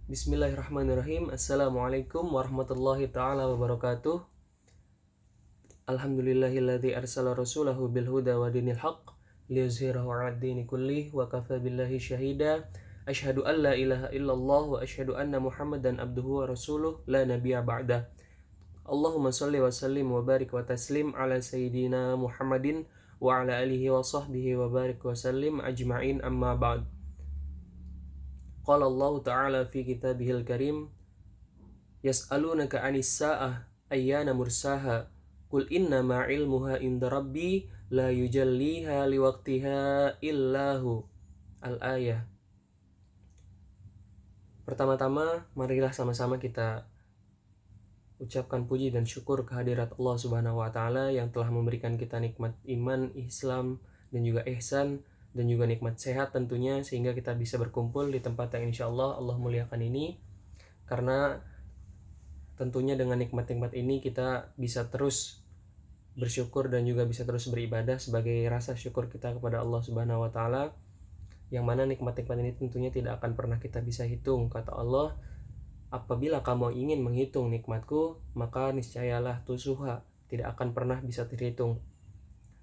Bismillahirrahmanirrahim. Assalamualaikum warahmatullahi ta'ala wabarakatuh. Alhamdulillahilladzi arsala rasulahu bilhuda wa dinil haq liyuzhirahu 'alad dini kullih wa kafa billahi syahida. Asyhadu an la ilaha illallah wa asyhadu anna Muhammadan abduhu wa rasuluh la nabiyya ba'da. Allahumma shalli wa sallim wa barik wa taslim ala sayyidina Muhammadin wa ala alihi wa sahbihi wa barik wa sallim ajma'in amma ba'd. Qala Allah Ta'ala fi kitabihil karim yas'alunaka 'anis sa'ah ayyana mursaha qul inna ma 'ilmuha inda rabbi la yujalliha liwaqtiha illahu. Al-ayah. Pertama-tama marilah sama-sama kita ucapkan puji dan syukur kehadirat Allah Subhanahu wa taala yang telah memberikan kita nikmat iman, Islam dan juga ihsan dan juga nikmat sehat tentunya, sehingga kita bisa berkumpul di tempat yang insyaallah Allah muliakan ini. Karena tentunya dengan nikmat-nikmat ini kita bisa terus bersyukur dan juga bisa terus beribadah sebagai rasa syukur kita kepada Allah Subhanahu wa taala, yang mana nikmat-nikmat ini tentunya tidak akan pernah kita bisa hitung. Kata Allah, apabila kamu ingin menghitung nikmatku, maka niscayalah tusuha, tidak akan pernah bisa terhitung.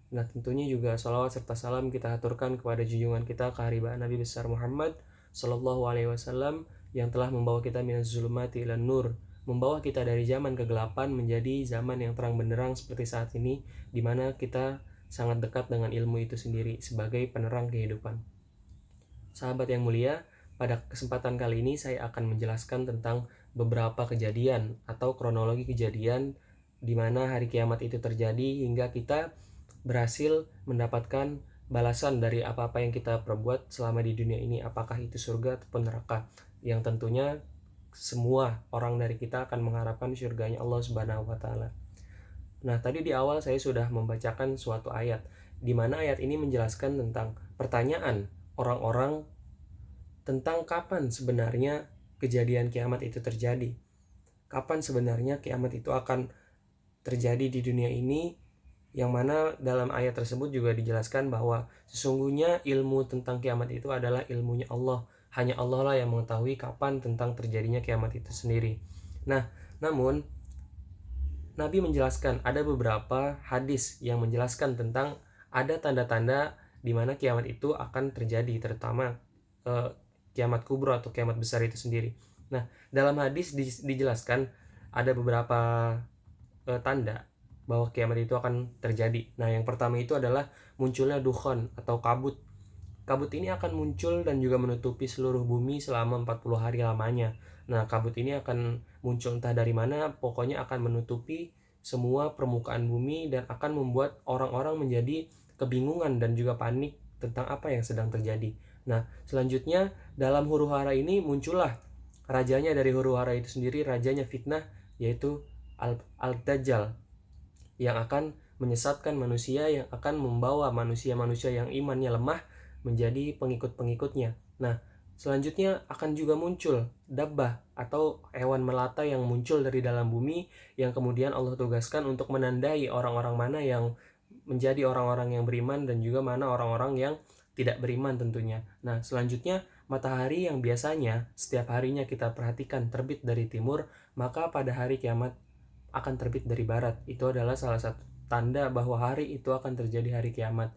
Nah, tentunya juga salawat serta salam kita aturkan kepada junjungan kita keharibaan Nabi besar Muhammad Sallallahu Alaihi Wasallam yang telah membawa kita minaz zulumati ilan nur, membawa kita dari zaman kegelapan menjadi zaman yang terang benderang seperti saat ini, di mana kita sangat dekat dengan ilmu itu sendiri sebagai penerang kehidupan. Sahabat yang mulia, pada kesempatan kali ini saya akan menjelaskan tentang beberapa kejadian atau kronologi kejadian di mana hari kiamat itu terjadi hingga kita berhasil mendapatkan balasan dari apa-apa yang kita perbuat selama di dunia ini, apakah itu surga ataupun neraka, yang tentunya semua orang dari kita akan mengharapkan surganya Allah Subhanahu wa taala. Nah, tadi di awal saya sudah membacakan suatu ayat di mana ayat ini menjelaskan tentang pertanyaan orang-orang tentang kapan sebenarnya kejadian kiamat itu terjadi. Kapan sebenarnya kiamat itu akan terjadi di dunia ini, yang mana dalam ayat tersebut juga dijelaskan bahwa sesungguhnya ilmu tentang kiamat itu adalah ilmunya Allah. Hanya Allah lah yang mengetahui kapan tentang terjadinya kiamat itu sendiri. Nah, namun Nabi menjelaskan ada beberapa hadis yang menjelaskan tentang ada tanda-tanda di mana kiamat itu akan terjadi, terutama kiamat kubro atau kiamat besar itu sendiri. Nah, dalam hadis dijelaskan ada beberapa tanda bahwa kiamat itu akan terjadi. Nah, yang pertama itu adalah munculnya dukhan atau kabut. Kabut ini akan muncul dan juga menutupi seluruh bumi selama 40 hari lamanya. Nah, kabut ini akan muncul entah dari mana, pokoknya akan menutupi semua permukaan bumi dan akan membuat orang-orang menjadi kebingungan dan juga panik tentang apa yang sedang terjadi. Nah, selanjutnya dalam huru-hara ini muncullah rajanya dari huru-hara itu sendiri, rajanya fitnah, yaitu Al-Dajjal, yang akan menyesatkan manusia, yang akan membawa manusia-manusia yang imannya lemah menjadi pengikut-pengikutnya. Nah, selanjutnya akan juga muncul dabbah atau hewan melata yang muncul dari dalam bumi, yang kemudian Allah tugaskan untuk menandai orang-orang mana yang menjadi orang-orang yang beriman dan juga mana orang-orang yang tidak beriman tentunya. Nah, selanjutnya matahari yang biasanya setiap harinya kita perhatikan terbit dari timur, maka pada hari kiamat akan terbit dari barat. Itu adalah salah satu tanda bahwa hari itu akan terjadi hari kiamat.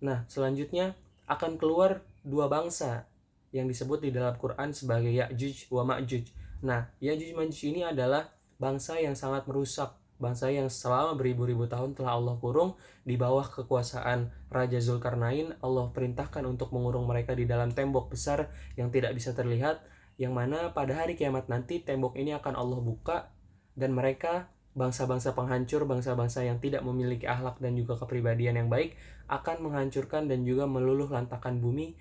Nah, selanjutnya akan keluar dua bangsa yang disebut di dalam Quran sebagai Ya'juj wa Ma'juj. Nah, Ya'juj Ma'juj ini adalah bangsa yang sangat merusak, bangsa yang selama beribu-ribu tahun telah Allah kurung di bawah kekuasaan Raja Zulkarnain. Allah perintahkan untuk mengurung mereka di dalam tembok besar yang tidak bisa terlihat, yang mana pada hari kiamat nanti tembok ini akan Allah buka, dan mereka, bangsa-bangsa penghancur, bangsa-bangsa yang tidak memiliki akhlak dan juga kepribadian yang baik, akan menghancurkan dan juga meluluh lantakan bumi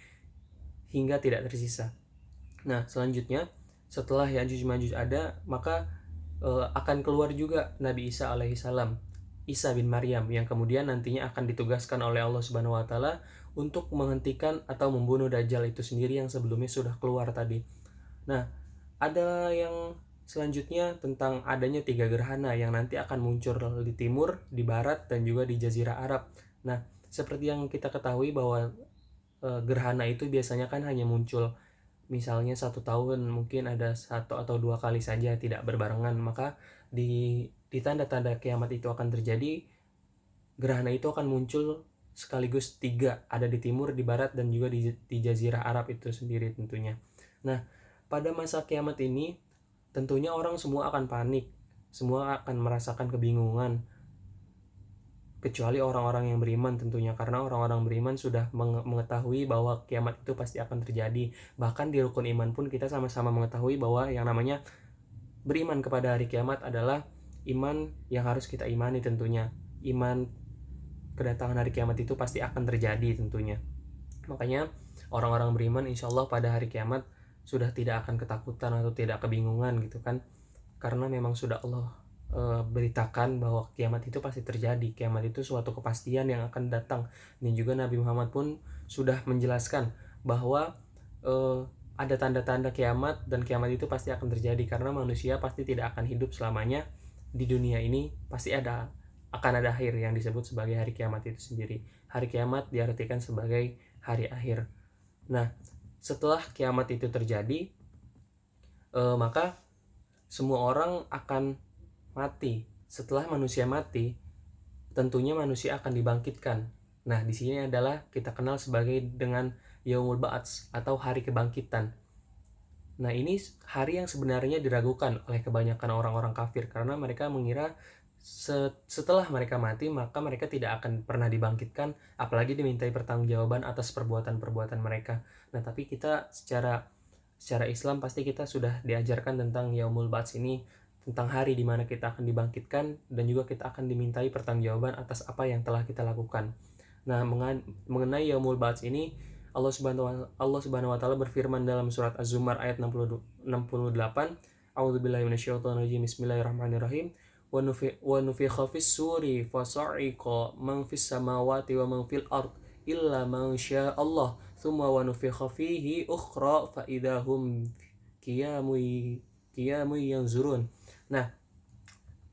hingga tidak tersisa. Nah, selanjutnya setelah Ya'juj Ma'juj ada, maka akan keluar juga Nabi Isa alaihissalam, Isa bin Maryam, yang kemudian nantinya akan ditugaskan oleh Allah Subhanahu wa taala untuk menghentikan atau membunuh Dajjal itu sendiri yang sebelumnya sudah keluar tadi. Nah, ada yang selanjutnya tentang adanya 3 gerhana yang nanti akan muncul di timur, di barat, dan juga di Jazirah Arab. Nah, seperti yang kita ketahui bahwa gerhana itu biasanya kan hanya muncul misalnya 1 tahun mungkin ada 1 atau 2 kali saja tidak berbarengan, maka di tanda-tanda kiamat itu akan terjadi, gerhana itu akan muncul sekaligus 3, ada di timur, di barat, dan juga di Jazirah Arab itu sendiri tentunya. Nah, pada masa kiamat ini tentunya orang semua akan panik, semua akan merasakan kebingungan, kecuali orang-orang yang beriman tentunya, karena orang-orang beriman sudah mengetahui bahwa kiamat itu pasti akan terjadi. Bahkan di rukun iman pun kita sama-sama mengetahui bahwa yang namanya beriman kepada hari kiamat adalah iman yang harus kita imani tentunya. Iman kedatangan hari kiamat itu pasti akan terjadi tentunya. Makanya orang-orang beriman insya Allah pada hari kiamat sudah tidak akan ketakutan atau tidak kebingungan gitu kan, karena memang sudah Allah beritakan bahwa kiamat itu pasti terjadi. Kiamat itu suatu kepastian yang akan datang, dan juga Nabi Muhammad pun sudah menjelaskan bahwa ada tanda-tanda kiamat, dan kiamat itu pasti akan terjadi karena manusia pasti tidak akan hidup selamanya di dunia ini, pasti akan ada akhir yang disebut sebagai hari kiamat itu sendiri. Hari kiamat diartikan sebagai hari akhir. Nah, setelah kiamat itu terjadi, maka semua orang akan mati. Setelah manusia mati, tentunya manusia akan dibangkitkan. Nah, di sini adalah kita kenal sebagai dengan Yaumul Ba'ats atau hari kebangkitan. Nah, ini hari yang sebenarnya diragukan oleh kebanyakan orang-orang kafir karena mereka mengira setelah mereka mati maka mereka tidak akan pernah dibangkitkan, apalagi dimintai pertanggungjawaban atas perbuatan-perbuatan mereka. Nah, tapi kita secara Islam pasti kita sudah diajarkan tentang Yaumul Ba'ats ini, tentang hari di mana kita akan dibangkitkan dan juga kita akan dimintai pertanggungjawaban atas apa yang telah kita lakukan. Nah, mengenai Yaumul Ba'ats ini Allah Subhanahu wa taala berfirman dalam surat Az-Zumar ayat 68, A'udzubillahi minasyaitonirrajim, Bismillahirrahmanirrahim. Wa nufikha fis suri fasa'iqa man fis samawati wa man fil ard illa man syaa Allah tsumma wa nufikha fihi ukhra fa idahum qiyamun yanzurun. Nah,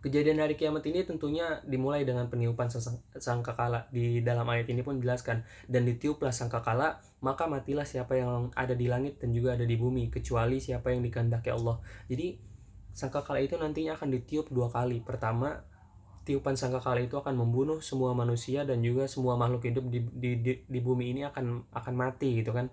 kejadian hari kiamat ini tentunya dimulai dengan peniupan sangkakala. Di dalam ayat ini pun dijelaskan, dan ditiuplah sangkakala, maka matilah siapa yang ada di langit dan juga ada di bumi, kecuali siapa yang dikehendaki Allah. Jadi sangkakala itu nantinya akan ditiup 2 kali. Pertama, tiupan sangkakala itu akan membunuh semua manusia dan juga semua makhluk hidup di bumi ini akan mati gitu kan.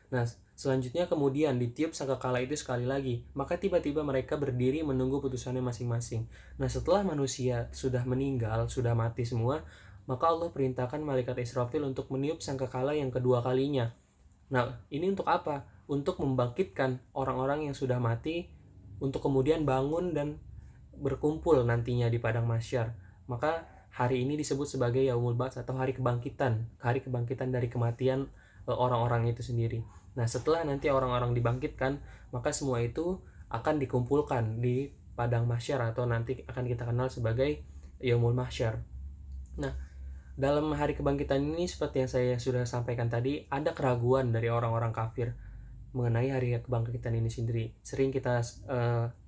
Nah, selanjutnya kemudian ditiup sangkakala itu sekali lagi, maka tiba-tiba mereka berdiri menunggu putusannya masing-masing. Nah, setelah manusia sudah meninggal, sudah mati semua, maka Allah perintahkan malaikat Israfil untuk meniup sangkakala yang kedua kalinya. Nah, ini untuk apa? Untuk membangkitkan orang-orang yang sudah mati, untuk kemudian bangun dan berkumpul nantinya di padang mahsyar. Maka hari ini disebut sebagai Yaumul Ba'ats atau hari kebangkitan dari kematian orang-orang itu sendiri. Nah, setelah nanti orang-orang dibangkitkan, maka semua itu akan dikumpulkan di padang mahsyar atau nanti akan kita kenal sebagai Yaumul Mahsyar. Nah, dalam hari kebangkitan ini seperti yang saya sudah sampaikan tadi, ada keraguan dari orang-orang kafir mengenai hari kebangkitan ini sendiri. Sering kita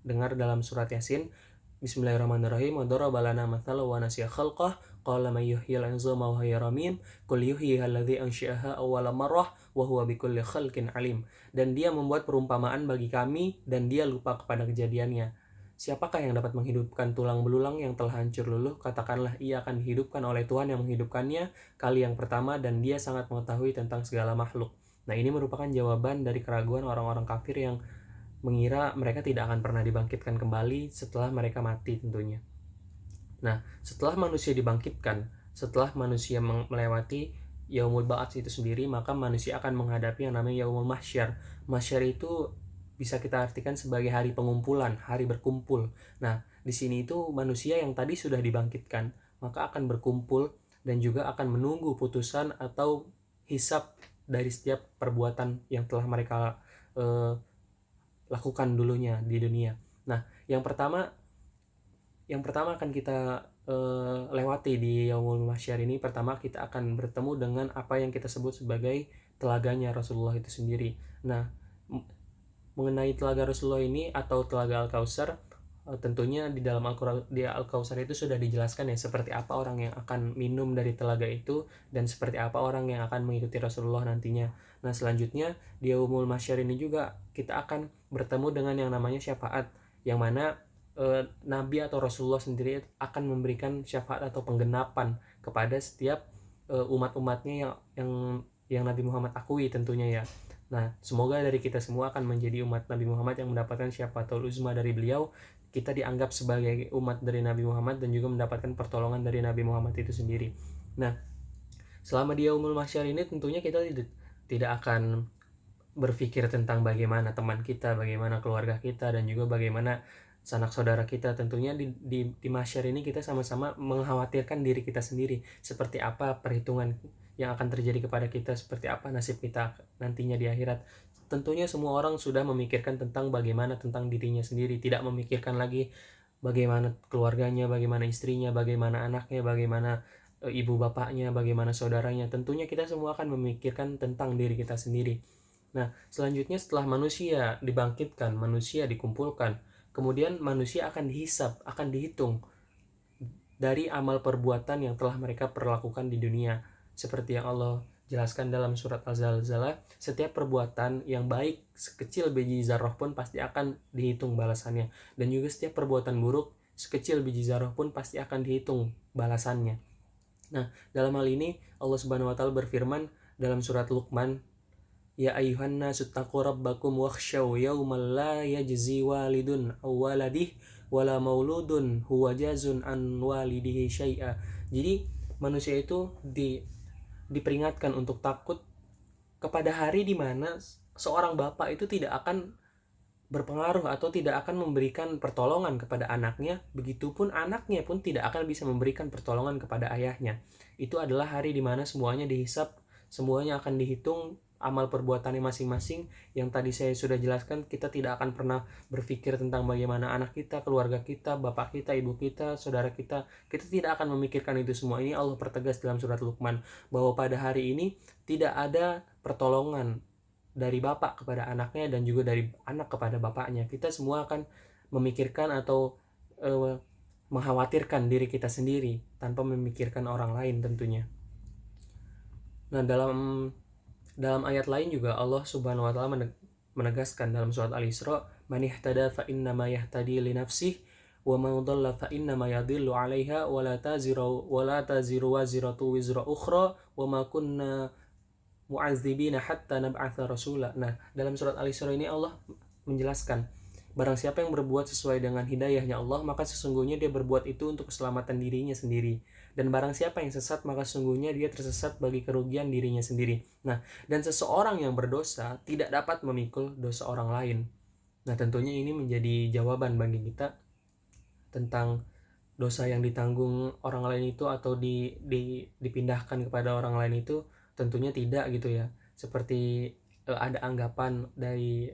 dengar dalam surat Yasin, Bismillahirrahmanirrahim, wa daraba lana mathalan wa nasiya khalqah qala may yuhyil 'izama wa hiya ramim qul yuhyiha alladzi ansha'aha awwala marrah wa huwa bikulli khalqin alim. Dan dia membuat perumpamaan bagi kami dan dia lupa kepada kejadiannya. Siapakah yang dapat menghidupkan tulang belulang yang telah hancur luluh? Katakanlah, ia akan dihidupkan oleh Tuhan yang menghidupkannya kali yang pertama, dan dia sangat mengetahui tentang segala makhluk. Nah, ini merupakan jawaban dari keraguan orang-orang kafir yang mengira mereka tidak akan pernah dibangkitkan kembali setelah mereka mati tentunya. Nah, setelah manusia dibangkitkan, setelah manusia melewati Yaumul Ba'ats itu sendiri, maka manusia akan menghadapi yang namanya Yaumul Mahsyar. Mahsyar itu bisa kita artikan sebagai hari pengumpulan, hari berkumpul. Nah, di sini itu manusia yang tadi sudah dibangkitkan, maka akan berkumpul dan juga akan menunggu putusan atau hisab dari setiap perbuatan yang telah mereka lakukan dulunya di dunia. Nah, yang pertama akan kita lewati di Yaumul Mahsyar ini. Pertama, kita akan bertemu dengan apa yang kita sebut sebagai telaganya Rasulullah itu sendiri. Nah, mengenai telaga Rasulullah ini atau telaga Al-Kautsar, tentunya di dalam Al-Kautsar itu sudah dijelaskan ya seperti apa orang yang akan minum dari telaga itu dan seperti apa orang yang akan mengikuti Rasulullah nantinya. Nah, selanjutnya di yaumul mahsyar ini juga kita akan bertemu dengan yang namanya syafaat, yang mana Nabi atau Rasulullah sendiri akan memberikan syafaat atau penggenapan kepada setiap umat-umatnya yang Nabi Muhammad akui tentunya ya. Nah, semoga dari kita semua akan menjadi umat Nabi Muhammad yang mendapatkan syafaatul uzma dari beliau. Kita dianggap sebagai umat dari Nabi Muhammad dan juga mendapatkan pertolongan dari Nabi Muhammad itu sendiri. Nah, selama di yaumul mahsyar ini tentunya kita tidak akan berpikir tentang bagaimana teman kita, bagaimana keluarga kita, dan juga bagaimana sanak saudara kita. Tentunya di mahsyar ini kita sama-sama mengkhawatirkan diri kita sendiri, seperti apa perhitungan yang akan terjadi kepada kita, seperti apa nasib kita nantinya di akhirat. Tentunya semua orang sudah memikirkan tentang bagaimana tentang dirinya sendiri, tidak memikirkan lagi bagaimana keluarganya, bagaimana istrinya, bagaimana anaknya, bagaimana ibu bapaknya, bagaimana saudaranya. Tentunya kita semua akan memikirkan tentang diri kita sendiri. Nah, selanjutnya setelah manusia dibangkitkan, manusia dikumpulkan, kemudian manusia akan dihisab, akan dihitung dari amal perbuatan yang telah mereka perlakukan di dunia. Seperti yang Allah jelaskan dalam surat Az-Zalzalah, setiap perbuatan yang baik sekecil biji zarah pun pasti akan dihitung balasannya. Dan juga setiap perbuatan buruk sekecil biji zarah pun pasti akan dihitung balasannya. Nah, dalam hal ini Allah Subhanahu wa taala berfirman dalam surat Luqman, ya ayuhan nasu taqu rabbakum wakhshaw yawmal la yajzi walidun aw waladih wala mauludun huwa jazun an walidihi syai'a. Jadi manusia itu diperingatkan untuk takut kepada hari di mana seorang bapak itu tidak akan berpengaruh atau tidak akan memberikan pertolongan kepada anaknya, begitupun anaknya pun tidak akan bisa memberikan pertolongan kepada ayahnya. Itu adalah hari di mana semuanya dihisap, semuanya akan dihitung amal perbuatannya masing-masing. Yang tadi saya sudah jelaskan, kita tidak akan pernah berpikir tentang bagaimana anak kita, keluarga kita, bapak kita, ibu kita, saudara kita. Kita tidak akan memikirkan itu semua. Ini Allah pertegas dalam surat Luqman, bahwa pada hari ini tidak ada pertolongan dari bapak kepada anaknya dan juga dari anak kepada bapaknya. Kita semua akan memikirkan atau mengkhawatirkan diri kita sendiri tanpa memikirkan orang lain tentunya. Nah, dalam ayat lain juga Allah Subhanahu wa taala menegaskan dalam surat Al-Isra, man ihtada fa inna ma yahtadi li nafsihi wa man dhalla fa inna ma yadhillu 'alaiha wa la taziru waziratu wizra ukhra wa ma kunna mu'azzibina hatta nab'atha rasula. Nah, dalam surat Al-Isra ini Allah menjelaskan, barang siapa yang berbuat sesuai dengan hidayahnya Allah, maka sesungguhnya dia berbuat itu untuk keselamatan dirinya sendiri. Dan barang siapa yang sesat, maka sesungguhnya dia tersesat bagi kerugian dirinya sendiri. Nah, dan seseorang yang berdosa tidak dapat memikul dosa orang lain. Nah, tentunya ini menjadi jawaban bagi kita tentang dosa yang ditanggung orang lain itu atau dipindahkan kepada orang lain itu tentunya tidak gitu ya. Seperti ada anggapan dari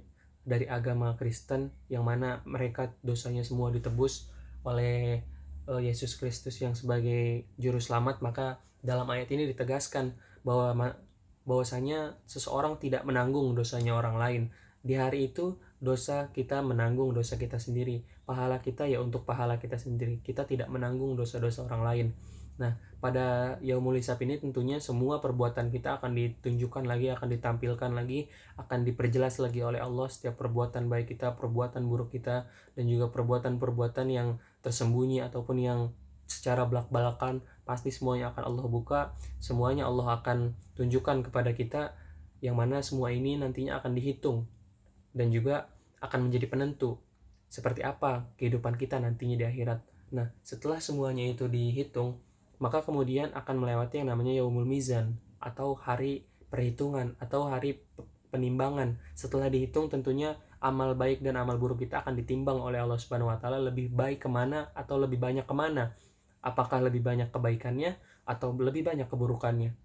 agama Kristen yang mana mereka dosanya semua ditebus oleh Yesus Kristus yang sebagai juru selamat. Maka dalam ayat ini ditegaskan bahwasanya seseorang tidak menanggung dosanya orang lain. Di hari itu dosa kita menanggung dosa kita sendiri, pahala kita ya untuk pahala kita sendiri. Kita tidak menanggung dosa-dosa orang lain. Nah, pada yaumul hisab ini tentunya semua perbuatan kita akan ditunjukkan lagi, akan ditampilkan lagi, akan diperjelas lagi oleh Allah setiap perbuatan baik kita, perbuatan buruk kita, dan juga perbuatan-perbuatan yang tersembunyi ataupun yang secara belak-belakan. Pasti semuanya akan Allah buka, semuanya Allah akan tunjukkan kepada kita, yang mana semua ini nantinya akan dihitung dan juga akan menjadi penentu seperti apa kehidupan kita nantinya di akhirat. Nah, setelah semuanya itu dihitung, maka kemudian akan melewati yang namanya yaumul mizan atau hari perhitungan atau hari penimbangan. Setelah dihitung tentunya amal baik dan amal buruk kita akan ditimbang oleh Allah Subhanahu wa taala, lebih baik kemana atau lebih banyak kemana. Apakah lebih banyak kebaikannya atau lebih banyak keburukannya.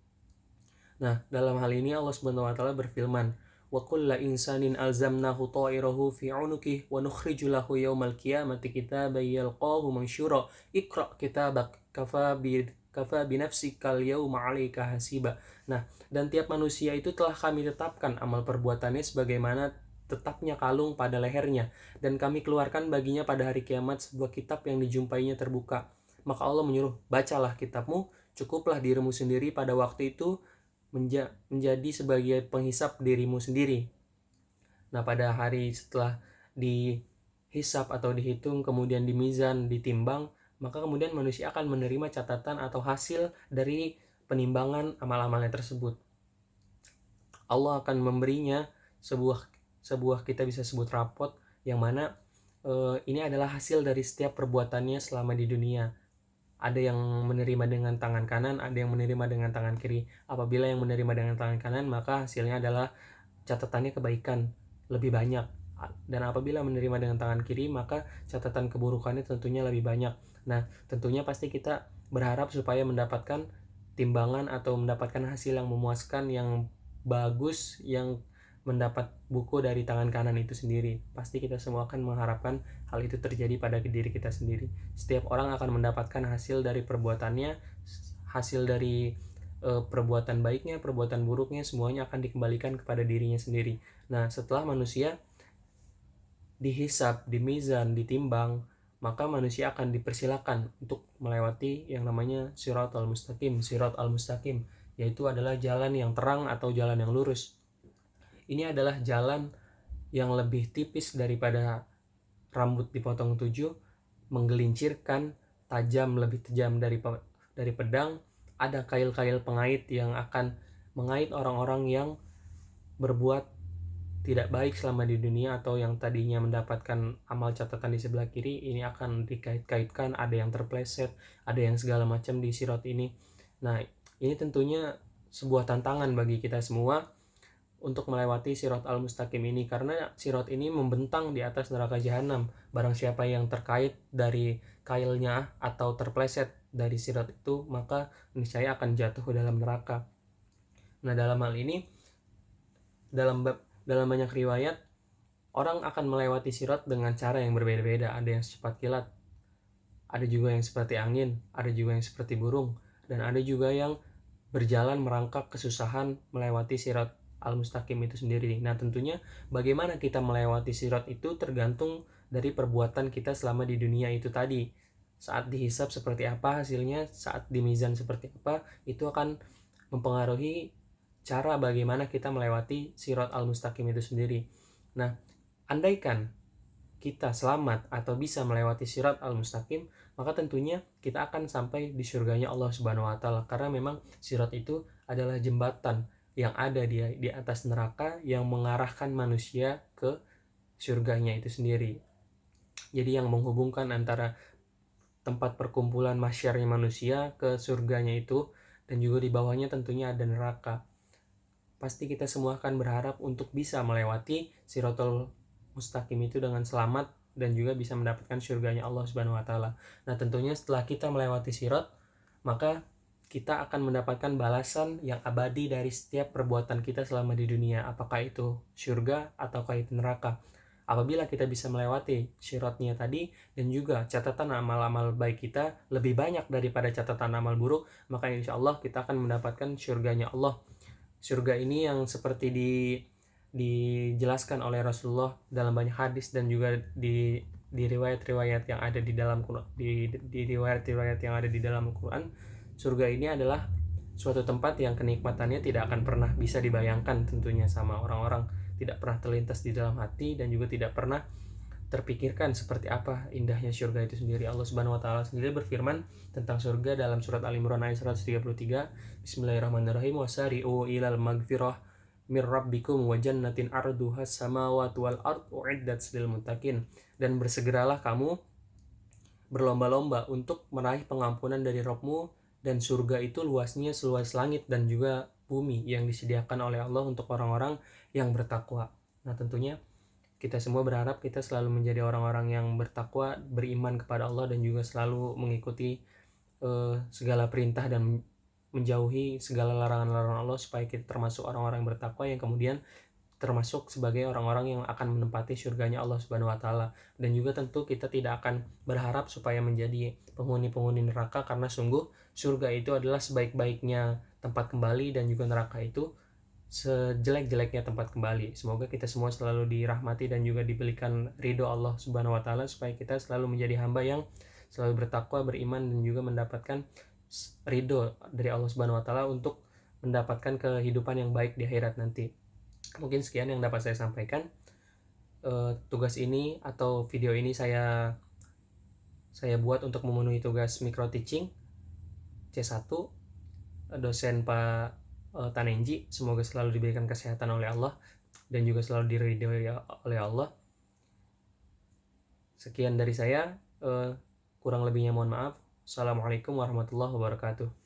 Nah, dalam hal ini Allah Subhanahu wa taala berfirman, wa kullu insanin alzamnahu ta'irahu fi 'unukihi wa nukhriju lahu yaumal qiyamati kitaban yalqahu mansyura iqra kitabak kafa bi nafsikal yauma 'alaika hasiba. Nah, dan tiap manusia itu telah kami tetapkan amal perbuatannya sebagaimana tetapnya kalung pada lehernya, dan kami keluarkan baginya pada hari kiamat sebuah kitab yang dijumpainya terbuka. Maka Allah menyuruh, bacalah kitabmu, cukuplah dirimu sendiri pada waktu itu menjadi sebagai penghisap dirimu sendiri. Nah, pada hari setelah dihisap atau dihitung, kemudian di mizan, ditimbang, maka kemudian manusia akan menerima catatan atau hasil dari penimbangan amal-amalnya tersebut. Allah akan memberinya sebuah kita bisa sebut rapot yang mana ini adalah hasil dari setiap perbuatannya selama di dunia. Ada yang menerima dengan tangan kanan, ada yang menerima dengan tangan kiri. Apabila yang menerima dengan tangan kanan, maka hasilnya adalah catatannya kebaikan lebih banyak. Dan apabila menerima dengan tangan kiri, maka catatan keburukannya tentunya lebih banyak. Nah, tentunya pasti kita berharap supaya mendapatkan timbangan atau mendapatkan hasil yang memuaskan, yang bagus, yang mendapat buku dari tangan kanan itu sendiri. Pasti kita semua akan mengharapkan hal itu terjadi pada diri kita sendiri. Setiap orang akan mendapatkan hasil dari perbuatannya, hasil dari perbuatan baiknya, perbuatan buruknya, semuanya akan dikembalikan kepada dirinya sendiri. Nah, setelah manusia dihisab, dimizan, ditimbang, maka manusia akan dipersilakan untuk melewati yang namanya sirat al-mustaqim. Sirat al-mustaqim yaitu adalah jalan yang terang atau jalan yang lurus. Ini adalah jalan yang lebih tipis daripada rambut dipotong 7, menggelincirkan, tajam, lebih tajam dari pedang. Ada kail-kail pengait yang akan mengait orang-orang yang berbuat tidak baik selama di dunia atau yang tadinya mendapatkan amal catatan di sebelah kiri, ini akan dikait-kaitkan, ada yang terpleset, ada yang segala macam di sirat ini. Nah, ini tentunya sebuah tantangan bagi kita semua untuk melewati sirat al-mustaqim ini, karena sirat ini membentang di atas neraka jahanam. Barang siapa yang terkait dari kailnya atau terpleset dari sirat itu, maka niscaya akan jatuh ke dalam neraka. Nah, dalam hal ini, dalam banyak riwayat, orang akan melewati sirat dengan cara yang berbeda-beda. Ada yang secepat kilat, ada juga yang seperti angin, ada juga yang seperti burung, dan ada juga yang berjalan merangkak kesusahan melewati sirat al-mustaqim itu sendiri. Nah, tentunya bagaimana kita melewati sirat itu tergantung dari perbuatan kita selama di dunia itu tadi. Saat dihisab seperti apa hasilnya, saat di mizan seperti apa, itu akan mempengaruhi cara bagaimana kita melewati sirat al-mustaqim itu sendiri. Nah, andaikan kita selamat atau bisa melewati sirat al-mustaqim, maka tentunya kita akan sampai di surganya Allah Subhanahu wa taala, karena memang sirat itu adalah jembatan yang ada di atas neraka yang mengarahkan manusia ke surganya itu sendiri. Jadi yang menghubungkan antara tempat perkumpulan masyarnya manusia ke surganya itu, dan juga di bawahnya tentunya ada neraka. Pasti kita semua akan berharap untuk bisa melewati siratul mustaqim itu dengan selamat dan juga bisa mendapatkan surganya Allah Subhanahu wa taala. Nah, tentunya setelah kita melewati sirat, maka kita akan mendapatkan balasan yang abadi dari setiap perbuatan kita selama di dunia, apakah itu surga ataukah itu neraka. Apabila kita bisa melewati siratnya tadi dan juga catatan amal-amal baik kita lebih banyak daripada catatan amal buruk, maka insya Allah kita akan mendapatkan surganya Allah. Surga ini yang seperti dijelaskan oleh Rasulullah dalam banyak hadis dan juga di riwayat-riwayat yang ada di dalam di riwayat-riwayat yang ada di dalam Quran. Surga ini adalah suatu tempat yang kenikmatannya tidak akan pernah bisa dibayangkan tentunya sama orang-orang, tidak pernah terlintas di dalam hati dan juga tidak pernah terpikirkan seperti apa indahnya surga itu sendiri. Allah Subhanahu wa taala sendiri berfirman tentang surga dalam surat Al-Imran ayat 133, Bismillahirrahmanirrahim, wasari'u ilal magfirah mir rabbikum wa jannatin arduhas samawati wal ard uiddat lil muttaqin. Dan bersegeralah kamu berlomba-lomba untuk meraih pengampunan dari Rabbmu, dan surga itu luasnya seluas langit dan juga bumi yang disediakan oleh Allah untuk orang-orang yang bertakwa. Nah, tentunya kita semua berharap kita selalu menjadi orang-orang yang bertakwa, beriman kepada Allah, dan juga selalu mengikuti segala perintah dan menjauhi segala larangan-larangan Allah, supaya kita termasuk orang-orang yang bertakwa yang kemudian termasuk sebagai orang-orang yang akan menempati surganya Allah Subhanahu wa taala. Dan juga tentu kita tidak akan berharap supaya menjadi penghuni-penghuni neraka, karena sungguh surga itu adalah sebaik-baiknya tempat kembali dan juga neraka itu sejelek-jeleknya tempat kembali. Semoga kita semua selalu dirahmati dan juga diberikan ridho Allah Subhanahu wa taala, supaya kita selalu menjadi hamba yang selalu bertakwa, beriman, dan juga mendapatkan ridho dari Allah Subhanahu wa taala untuk mendapatkan kehidupan yang baik di akhirat nanti. Mungkin sekian yang dapat saya sampaikan. Tugas ini atau video ini saya buat untuk memenuhi tugas micro teaching C1 dosen Pak Tanenji. Semoga selalu diberikan kesehatan oleh Allah dan juga selalu diridhoi oleh Allah. Sekian dari saya, kurang lebihnya mohon maaf. Assalamualaikum warahmatullahi wabarakatuh.